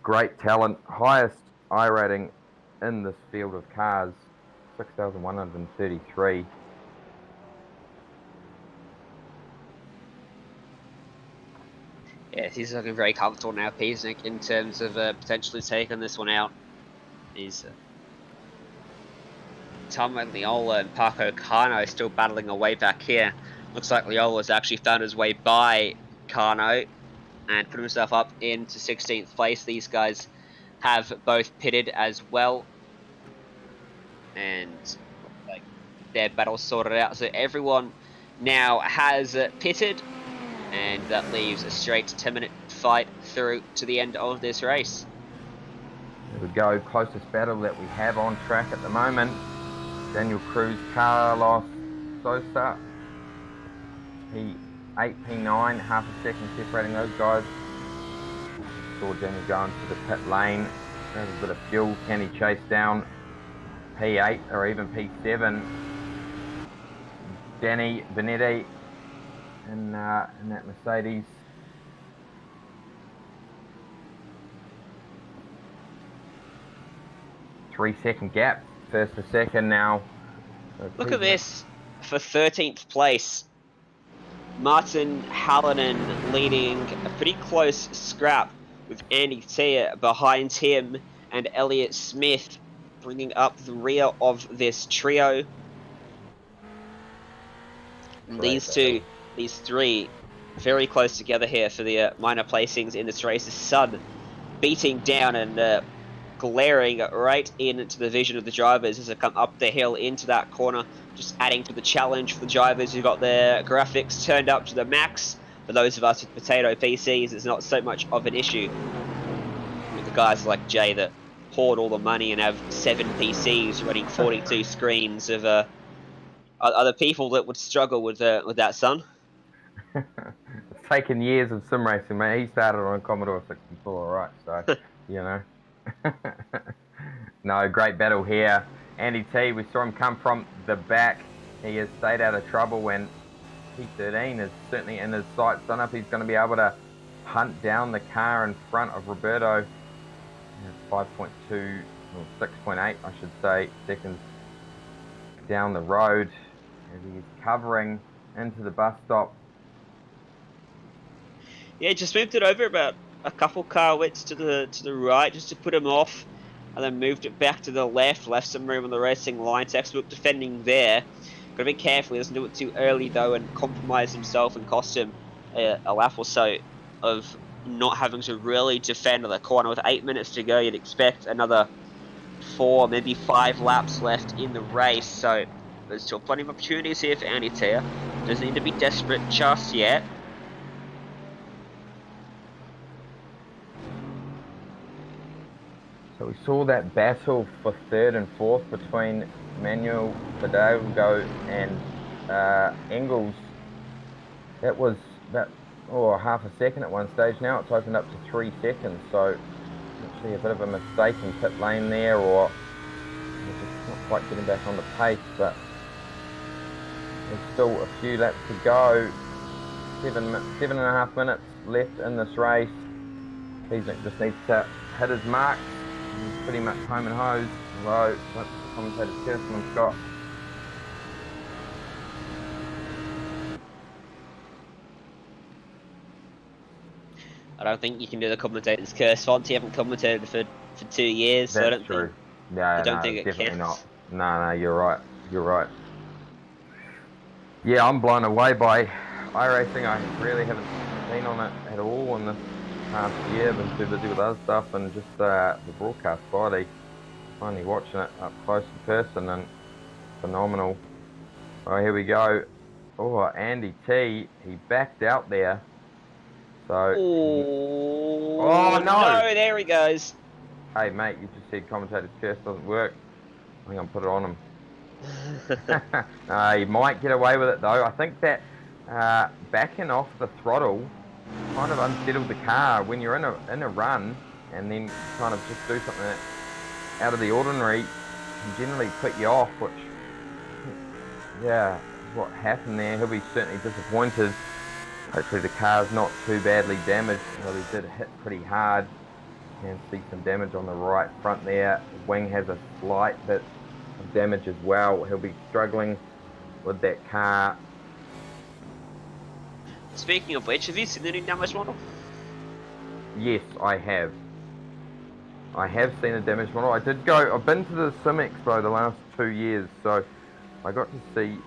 great talent, highest I rating in this field of cars. 6,133. Yes, he's looking very comfortable now, Piesnik, in terms of potentially taking this one out. He's Tom Leola and Paco Cano still battling away back here. Looks like Leola's actually found his way by Cano and put himself up into 16th place. These guys have both pitted as well, and like their battle sorted out. So everyone now has pitted, and that leaves a straight 10-minute fight through to the end of this race. There we go, closest battle that we have on track at the moment. Daniel Cruz, Carlos Sosa, P8, P9, half a second separating those guys. Saw Daniel go into the pit lane, grab a bit of fuel. Can he chase down P8 or even P7? Danny Benetti in that Mercedes. Three-second gap, first to second now. So Look at this for 13th place. Martin Hallinan leading a pretty close scrap with Andy Tia behind him and Elliott Smith bringing up the rear of this trio. And these three, very close together here for the minor placings in this race. The sun beating down and glaring right into the vision of the drivers as they come up the hill into that corner, just adding to the challenge for the drivers who've got their graphics turned up to the max. For those of us with potato PCs, it's not so much of an issue. With the guys like Jay that hoard all the money and have 7 PCs running 42 screens of other people that would struggle with that, son. It's taken years of sim racing, mate. He started on a Commodore 64, right? So, you know. No, great battle here. Andy T, we saw him come from the back. He has stayed out of trouble when P13 is certainly in his sights. Don't know if he's going to be able to hunt down the car in front of Roberto. 5.2, or 6.8, I should say, seconds down the road as he's covering into the bus stop. Yeah, just moved it over about a couple car widths to the right just to put him off, and then moved it back to the left, left some room on the racing line. Textbook defending there. Got to be careful, he doesn't do it too early though and compromise himself and cost him a lap or so of not having to really defend the corner. With 8 minutes to go, you'd expect another 4, maybe 5 laps left in the race, so there's still plenty of opportunities here for Andy Tia. Doesn't need to be desperate just yet. So we saw that battle for third and fourth between Manuel Fidalgo and Engels. That was about half a second at one stage. Now it's opened up to 3 seconds. So actually a bit of a mistake in pit lane there, or just not quite getting back on the pace. But there's still a few laps to go. 7.5 minutes left in this race. Piesnik just needs to hit his mark. He's pretty much home and hose, although that's the commentator's Kirsten and Scott. I don't think you can do the commentator's curse font. You haven't commentated for 2 years, so I don't true. think. Yeah, I don't no, think it definitely counts. not. No, you're right. You're right. Yeah, I'm blown away by iRacing. I really haven't been on it at all in this past year. Been too busy with other stuff, and just the broadcast quality. Finally watching it up close in person, and phenomenal. Oh, here we go. Oh, Andy T, he backed out there. So. Oh no! There he goes. Hey mate, you just said commentator's curse doesn't work. I think I'm put it on him. He might get away with it though. I think that backing off the throttle kind of unsettled the car when you're in a run, and then kind of just do something that out of the ordinary can generally put you off, which yeah, is what happened there. He'll be certainly disappointed. Hopefully the car's not too badly damaged, although he did hit pretty hard. can see some damage on the right front there. Wing has a slight bit of damage as well. He'll be struggling with that car. Speaking of which, have you seen the new damage model? Yes, I have. I have seen a damage model. I've been to the Sim Expo the last 2 years, so I got to see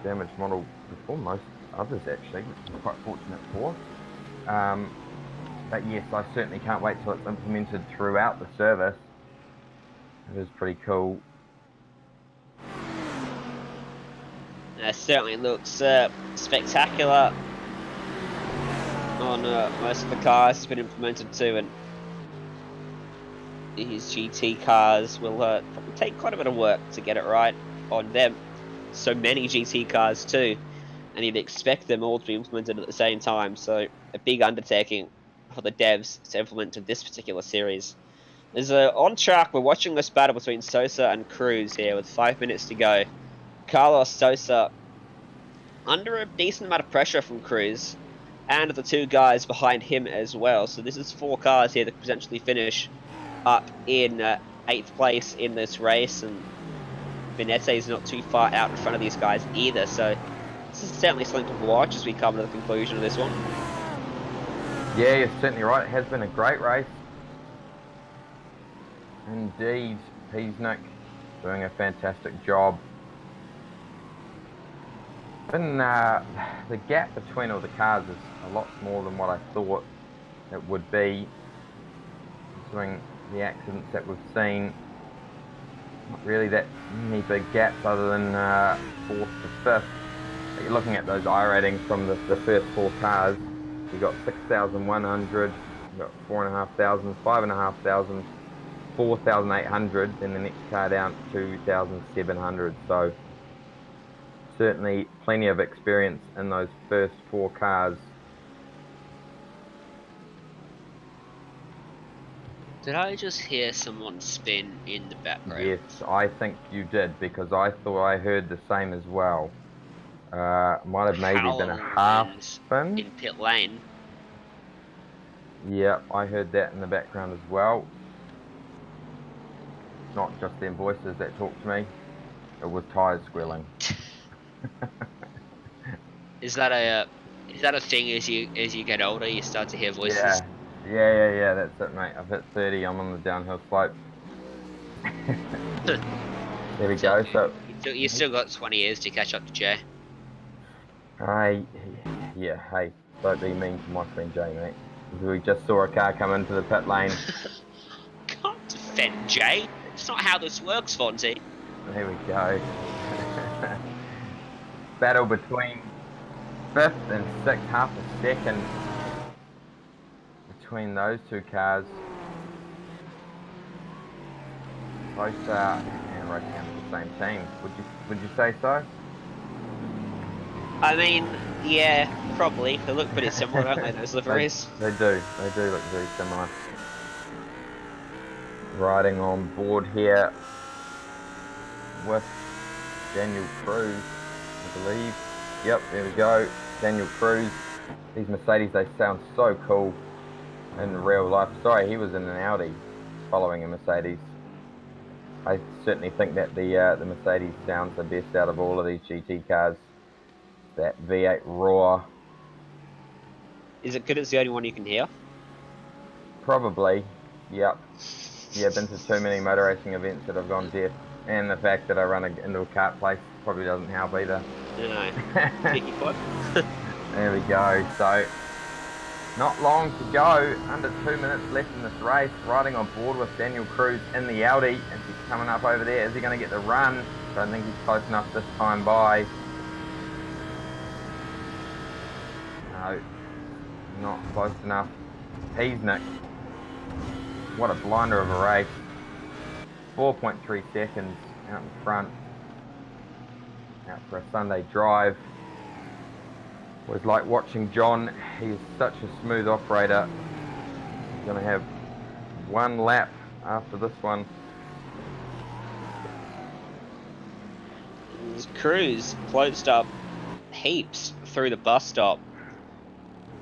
damage model before most others actually, which I'm quite fortunate for. But yes, I certainly can't wait till it's implemented throughout the service. It is pretty cool. It certainly looks spectacular on most of the cars it's been implemented to, and these GT cars will probably take quite a bit of work to get it right on them. So many GT cars too, and you'd expect them all to be implemented at the same time, so a big undertaking for the devs to implement to this particular series. There's on track, we're watching this battle between Sosa and Cruz here with 5 minutes to go. Carlos Sosa under a decent amount of pressure from Cruz and the 2 guys behind him as well. So this is 4 cars here that could potentially finish up in 8th place in this race, and Benete is not too far out in front of these guys either. So this is certainly something to watch as we come to the conclusion of this one. Yeah, you're certainly right. It has been a great race. Indeed, Peasnick doing a fantastic job. And the gap between all the cars is a lot smaller than what I thought it would be, considering the accidents that we've seen. Not really that many big gaps other than 4th to 5th. But you're looking at those iRatings from the first 4 cars. You've got 6,100, you've got 4,500, 5,500, 4,800, then the next car down to 2,700. So certainly plenty of experience in those first 4 cars. Did I just hear someone spin in the background? Yes, I think you did, because I thought I heard the same as well. Might have maybe been a half spin. In pit lane. Yeah, I heard that in the background as well. Not just them voices that talk to me. It was tyres squealing. Is that a thing as you get older, you start to hear voices? Yeah, that's it, mate. I've hit 30, I'm on the downhill slope. There we go. So you still got 20 years to catch up to Jay. Yeah, hey, don't be mean to my friend Jay, mate. We just saw a car come into the pit lane. Can't defend Jay. It's not how this works, Fonzie. There we go. Battle between 5th and 6th, half a second between those 2 cars. Both and racing under the same team. Would you say so? I mean, yeah, probably. They look pretty similar, don't they, those liveries? They do look very similar. Riding on board here with Daniel Cruz, I believe. Yep, there we go. Daniel Cruz. These Mercedes, they sound so cool in real life. Sorry, he was in an Audi following a Mercedes. I certainly think that the Mercedes sounds the best out of all of these GT cars. That V8 roar. Is it good it's the only one you can hear? Probably, yep. Yeah, been to too many motor racing events that have gone deaf. And the fact that I run into a kart place probably doesn't help either. No. Picky foot. There we go. So, not long to go. Under 2 minutes left in this race. Riding on board with Daniel Cruz in the Audi. And he's coming up over there. Is he going to get the run? Don't think he's close enough this time by. No, not close enough. Peasnick. What a blinder of a race. 4.3 seconds out in front. Out for a Sunday drive. Was like watching John. He is such a smooth operator. He's going to have 1 lap after this one. Cruz closed up heaps through the bus stop.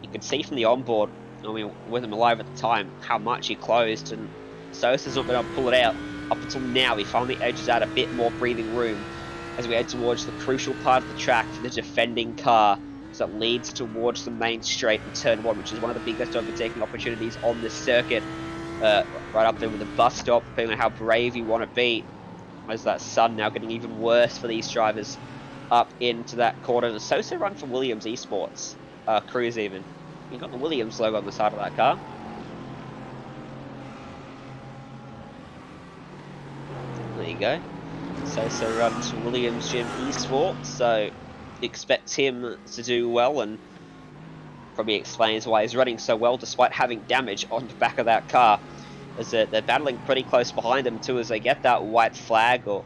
You can see from the onboard I mean, with him alive at the time, how much he closed, and Sosa's not been able to pull it out. Up until now, he finally edges out a bit more breathing room as we head towards the crucial part of the track for the defending car, so it leads towards the main straight in turn 1, which is one of the biggest overtaking opportunities on this circuit. Right up there with the bus stop, depending on how brave you want to be. As that sun now getting even worse for these drivers up into that corner. The Sosa run for Williams Esports, Cruise even. You got the Williams logo on the side of that car. There you go. Sosa runs for Williams Gym Esports, so expect him to do well, and probably explains why he's running so well despite having damage on the back of that car. As they're battling pretty close behind him too as they get that white flag, or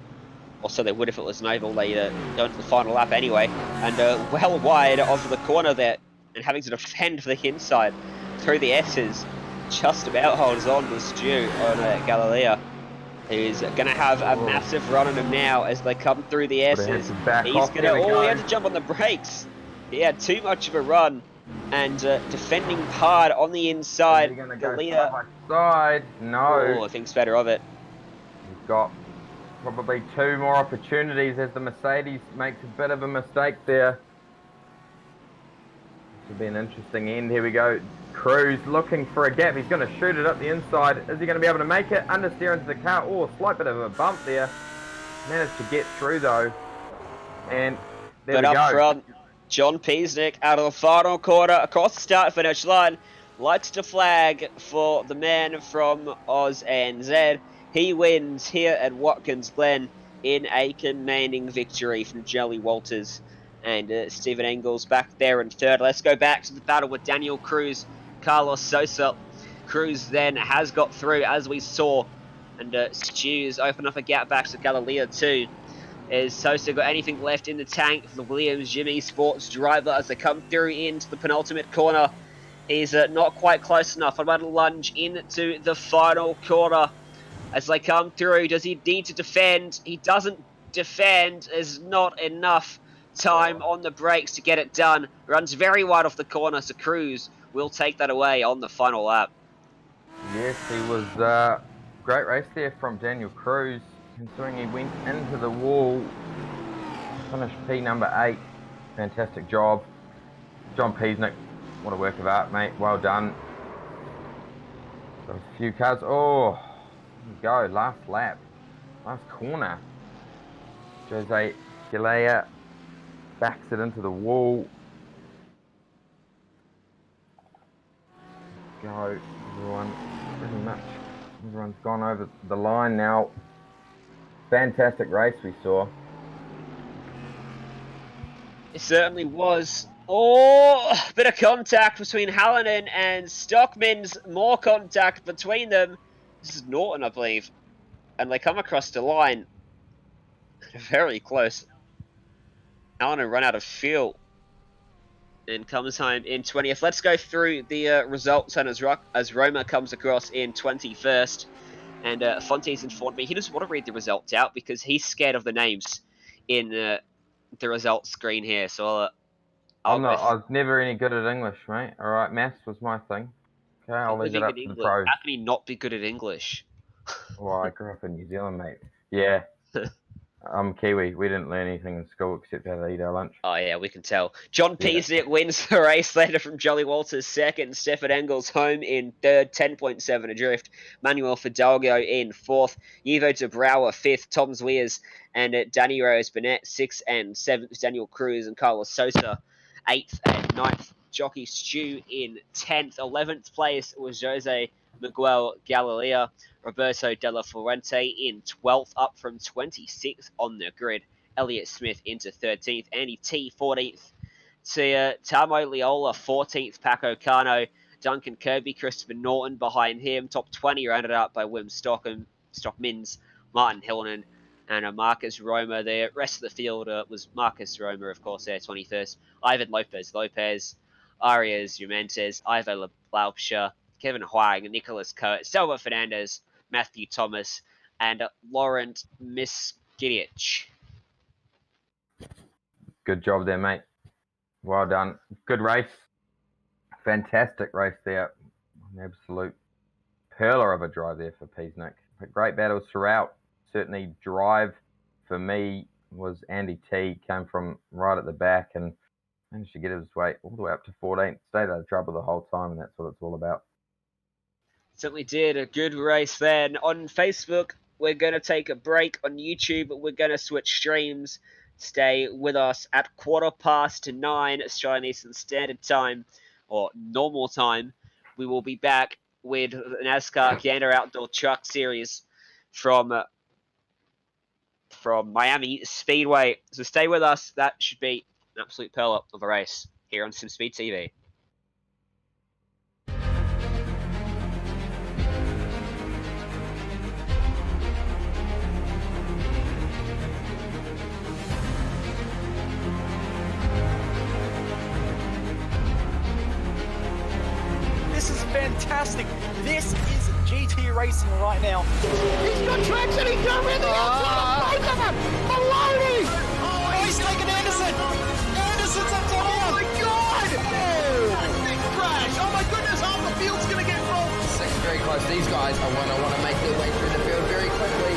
so they would if it was an oval. They go into the final lap anyway, and well wide of the corner there, and having to defend the inside through the S's. Just about holds on to Stu on Galilea, who's going to have a massive run on him now as they come through the S's. He's going to, he had to jump on the brakes. He had too much of a run, and defending hard on the inside. Is he going to go side by side? No. Oh, thinks better of it. He's got probably 2 more opportunities as the Mercedes makes a bit of a mistake there. This will be an interesting end. Here we go. Cruz looking for a gap. He's going to shoot it up the inside. Is he going to be able to make it? Understeer into the car. Oh, slight bit of a bump there. Managed to get through though. And there we go. Up front, John Piesnik out of the final quarter across the start-finish line. Likes to flag for the man from Oz and Z. He wins here at Watkins Glen in a commanding victory from Jelly Walters. And Stephen Engels back there in third. Let's go back to the battle with Daniel Cruz, Carlos Sosa. Cruz then has got through, as we saw. And Stu's opened up a gap back to Galilea too. Is Sosa got anything left in the tank for the Williams Jimmy Sports driver as they come through into the penultimate corner? He's not quite close enough. I'm about to lunge into the final corner as they come through. Does he need to defend? He doesn't defend. There's not enough time on the brakes to get it done. Runs very wide off the corner, so Cruz will take that away on the final lap. Yes, he was great race there from Daniel Cruz, considering he went into the wall, finished P number 8. Fantastic job. John Piesnik, what a work of art, mate. Well done. Got a few cars. Oh, here we go. Last lap. Last corner. Jose Galilea backs it into the wall. Go, everyone. Pretty much everyone's gone over the line now. Fantastic race we saw. It certainly was. Oh, bit of contact between Hallinan and Stockman's. More contact between them. This is Norton, I believe. And they come across the line. Very close. Hallinan run out of fuel. And comes home in 20th. Let's go through the results. And as Roma comes across in 21st. And Fonte's informed me he doesn't want to read the results out because he's scared of the names in the results screen here. So I was never any good at English, mate. All right, maths was my thing. Okay, I'll leave it up to the pros. How can he not be good at English? Well, I grew up in New Zealand, mate. Yeah. I'm Kiwi. We didn't learn anything in school except how to eat our lunch. Oh, yeah, we can tell. John Piesnik wins the race later from Jolly Walters second. Stefan Engels home in third, 10.7 adrift. Manuel Fidalgo in fourth. Ivo de Brouwer fifth. Tom Zwiers and Danny Rose Burnett 6th and 7th. Daniel Cruz and Carlos Sosa 8th and 9th. Jockey Stu in 10th. 11th place was Jose Miguel Galilea. Roberto Della Fuente in 12th, up from 26th on the grid. Elliott Smith into 13th. Andy T 14th. Tamo Leola 14th. Paco Cano. Duncan Kirby. Christopher Norton behind him. Top 20 rounded up by Wim Stockmins, Martin Hillinen, and Marcus Roma. The rest of the field was Marcus Roma, of course, there, 21st. Ivan Lopez, Arias Jimenez, Ivo Laupscher, Kevin Huang, Nicholas Kurt, Selva Fernandez, Matthew Thomas, and Laurent Miskiewicz. Good job there, mate. Well done. Good race. Fantastic race there. An absolute pearler of a drive there for Peasnick. But great battles throughout. Certainly drive for me was Andy T. Came from right at the back and managed to get his way all the way up to 14th. Stayed out of trouble the whole time, and that's what it's all about. Certainly did. A good race then. On Facebook, we're going to take a break. On YouTube, we're going to switch streams. Stay with us at 9:15 Australian Eastern Standard Time, or normal time. We will be back with NASCAR Gander Outdoor Truck Series from Miami Speedway. So stay with us. That should be an absolute pearl of a race here on SimSpeed TV. This is fantastic. This is GT racing right now. He's got traction, he's got rid of the outside of both of them! Maloney! Oh, he's taken Anderson. Anderson's up to Oh him. my god! Oh! Big crash! Oh my goodness, half the field's gonna get full! Second very close. These guys are want to make their way through the field very quickly.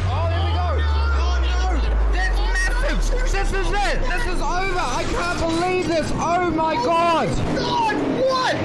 Oh, here we go. Oh no! That's massive! This is it! This is over! I can't believe this! Oh my god! God, what?